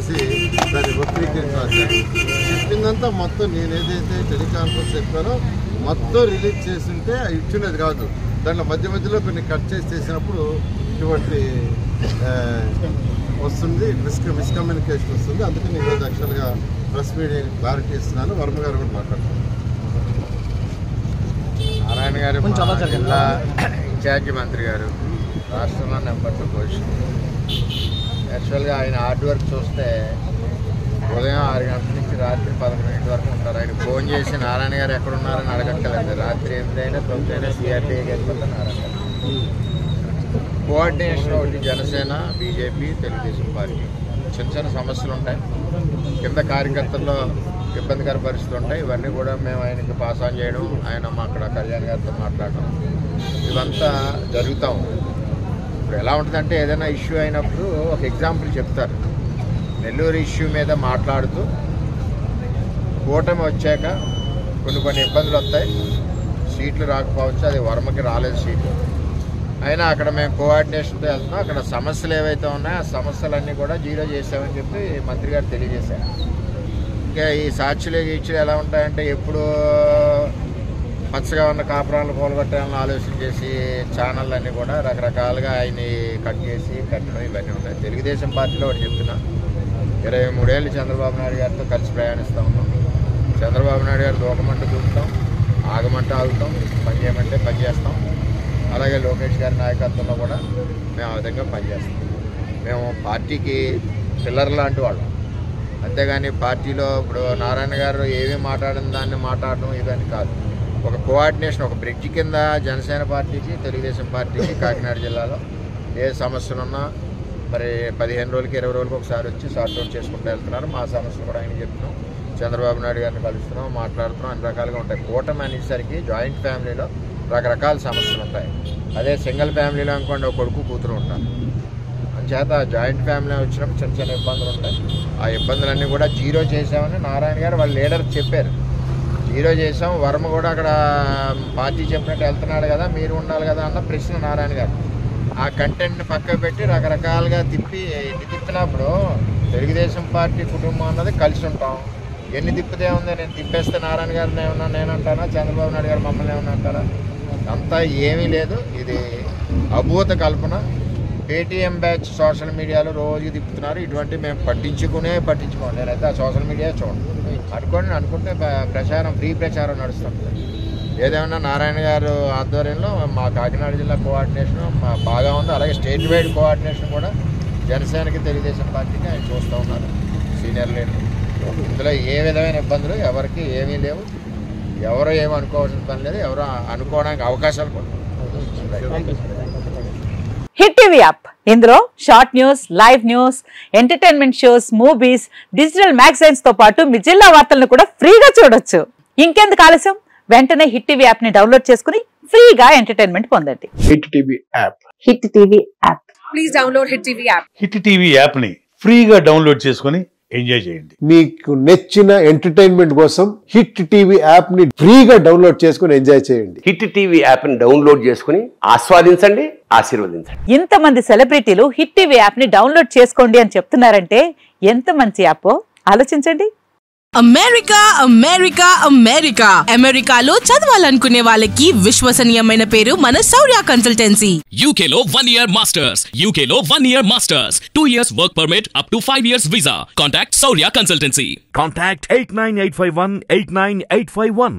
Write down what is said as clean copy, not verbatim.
చేసి దాన్ని వక్రీకరించాలి. చెప్పిందంతా మొత్తం నేను ఏదైతే టెలికాన్ఫరెన్స్ చెప్పానో మొత్తం రిలీజ్ చేస్తుంటే ఇచ్చినది కాదు. దాంట్లో మధ్యలో కొన్ని కట్ చేసినప్పుడు ఇటువంటి వస్తుంది, మిస్కమ్యూనికేషన్ వస్తుంది. అందుకని ఈరోజు యాక్చువల్గా ప్రెస్ మీడియా క్లారిటీ ఇస్తున్నాను. వర్మ గారు కూడా మాట్లాడుతున్నారు. నారాయణ గారు జిల్లా ఇన్ఛార్జి మంత్రి గారు, రాష్ట్రంలో నెంబర్ 2 పొజిషన్. యాక్చువల్గా ఆయన హార్డ్ వర్క్ చూస్తే ఉదయం 6 గంటల నుంచి రాత్రి 11 వరకు ఉంటారు. ఆయన ఫోన్ చేసి నారాయణ గారు ఎక్కడున్నారని అడగక్కర్లేదు. రాత్రి 8 అయినా 9 అయినా సిఆర్టీకి వెళ్ళిపోతారు నారాయణ గారు. కోఆర్డినేషన్ ఒకటి జనసేన, బీజేపీ, తెలుగుదేశం పార్టీ. చిన్న సమస్యలు ఉంటాయి, కింద కార్యకర్తల్లో ఇబ్బందికర పరిస్థితులు ఉంటాయి. ఇవన్నీ కూడా మేము ఆయనకి పాస్ ఆన్ చేయడం, ఆయన అక్కడ కళ్యాణ్ గారితో మాట్లాడడం, ఇవంతా జరుగుతాం. ఇప్పుడు ఎలా ఉంటుందంటే ఏదైనా ఇష్యూ అయినప్పుడు ఒక ఎగ్జాంపుల్ చెప్తారు. నెల్లూరు ఇష్యూ మీద మాట్లాడుతూ కూటమి వచ్చాక కొన్ని ఇబ్బందులు వస్తాయి, సీట్లు రాకపోవచ్చు, అది వర్మకి రాలేదు సీట్లు అయినా అక్కడ మేము కోఆర్డినేషన్తో వెళ్తున్నాం. అక్కడ సమస్యలు ఏవైతే ఉన్నాయో ఆ సమస్యలన్నీ కూడా జీరో చేసామని చెప్పి మంత్రి గారు తెలియజేశారు. ఇంకా ఈ సాక్షులు ఎలా ఉంటాయంటే ఎప్పుడు పచ్చగా ఉన్న కాపురాలను కూలగొట్టాలని ఆలోచన చేసి ఛానళ్ళు అన్నీ కూడా రకరకాలుగా ఆయన్ని కట్ చేసి కట్టడం ఇవన్నీ ఉంటాయి. తెలుగుదేశం పార్టీలో ఒకటి చెప్తున్నా, 23 ఏళ్ళు చంద్రబాబు నాయుడు గారితో కలిసి ప్రయాణిస్తూ ఉన్నాం. చంద్రబాబు నాయుడు గారు దూకమంటే దూకుతాం, ఆగమంటే ఆగుతాం, పని చేయమంటే పని చేస్తాం. అలాగే లోకేష్ గారి నాయకత్వంలో కూడా మేము ఆ విధంగా పనిచేస్తాం. మేము పార్టీకి పిల్లర్ లాంటి వాళ్ళం, అంతేగాని పార్టీలో ఇప్పుడు నారాయణ గారు ఏమీ మాట్లాడిన దాన్ని మాట్లాడడం ఇవన్నీ కాదు. ఒక కోఆర్డినేషన్, ఒక బ్రిడ్జ్ కింద జనసేన పార్టీకి, తెలుగుదేశం పార్టీకి కాకినాడ జిల్లాలో ఏ సమస్యలున్నా మరి 15 రోజులకి 20 రోజులకి ఒకసారి వచ్చి సార్ట్అవుట్ చేసుకుంటూ వెళ్తున్నారు. మా సమస్యలు కూడా ఆయన చెప్తున్నాం, చంద్రబాబు నాయుడు గారిని కలుస్తున్నాం, మాట్లాడుతున్నాం. అన్ని రకాలుగా ఉంటాయి. కూటమి అనేసరికి జాయింట్ ఫ్యామిలీలో రకరకాల సమస్యలు ఉంటాయి. అదే సింగిల్ ఫ్యామిలీలో అనుకోండి, ఒక కొడుకు కూతురు ఉంటారు. అంచేత జాయింట్ ఫ్యామిలీ వచ్చినప్పుడు చిన్న ఇబ్బందులు ఉంటాయి. ఆ ఇబ్బందులన్నీ కూడా జీరో చేసామని నారాయణ గారు వాళ్ళ లీడర్ చెప్పారు. జీరో చేసాం, వర్మ కూడా అక్కడ పార్టీ చెప్పినట్టు వెళ్తున్నాడు కదా, మీరు ఉండాలి కదా అన్న ప్రశ్న నారాయణ గారు. ఆ కంటెంట్ని పక్కకు పెట్టి రకరకాలుగా తిప్పినప్పుడు తెలుగుదేశం పార్టీ కుటుంబం అన్నది కలిసి ఉంటాం. ఎన్ని తిప్పితే ఉంది, నేను తిప్పేస్తే నారాయణ గారిని ఏమన్నా నేనంటానా, చంద్రబాబు నాయుడు గారు మమ్మల్ని ఏమన్నా అంటారా? అంతా ఏమీ లేదు. ఇది అభూత కల్పన. పేటీఎం బ్యాచ్ సోషల్ మీడియాలో రోజు తిప్పుతున్నారు. ఇటువంటి మేము పట్టించుకోండి. నేనైతే ఆ సోషల్ మీడియా చూడండి. అనుకుంటే ప్రచారం, ఫ్రీ ప్రచారం నడుస్తుంది. ఏదేమన్నా నారాయణ గారు ఆధ్వర్యంలో మా కాకినాడ జిల్లా కోఆర్డినేషన్ బాగా ఉంది. అలాగే స్టేట్ వైడ్ కోఆర్డినేషన్ కూడా జనసేనకి, తెలుగుదేశం పార్టీకి ఆయన చూస్తూ ఉన్నారు సీనియర్ లీడర్. ఇందులో ఏ విధమైన ఇబ్బందులు ఎవరికి ఏమీ లేవు. ఎవరు ఏమి అనుకోవాల్సిన పని లేదు, ఎవరు అనుకోవడానికి అవకాశాలు కూడా. హిట్ టీవీ యాప్, ఇందులో short news, live news, entertainment shows, movies, digital magazines తో పాటు మీ జిల్లా వార్తలను కూడా ఫ్రీగా చూడొచ్చు. ఇంకెందుకు ఆలస్యం, వెంటనే హిట్ టీవీ యాప్ ని డౌన్లోడ్ చేసుకుని ఫ్రీగా ఎంటర్టైన్మెంట్ పొందండి. Hit TV app, hit TV app, please download hit TV app. Hit TV app ని ఫ్రీగా డౌన్లోడ్ చేసుకుని ఎంజాయ్ చేయండి. మీకు నచ్చిన ఎంటర్టైన్మెంట్ కోసం హిట్ టీవీ యాప్ ని ఫ్రీగా డౌన్లోడ్ చేసుకుని ఎంజాయ్ చేయండి. హిట్ టీవీ యాప్ ని డౌన్లోడ్ చేసుకుని ఆస్వాదించండి, ఆశీర్వదించండి. ఇంతమంది సెలబ్రిటీలు హిట్ టీవీ యాప్ ని డౌన్లోడ్ చేసుకోండి అని చెప్తున్నారంటే ఎంత మంచి యాప్ ఆలోచించండి. అమెరికా అమెరికా అమెరికా అమెరికాలో చదవాలనుకునే వాళ్ళకి విశ్వసనీయమైన పేరు మన శౌర్య కన్సల్టెన్సీ. UK లో 1 year masters, UK లో 1 year masters, 2 years work permit up to 5 years visa. Contact Shaurya Consultancy. Contact 89851 89851.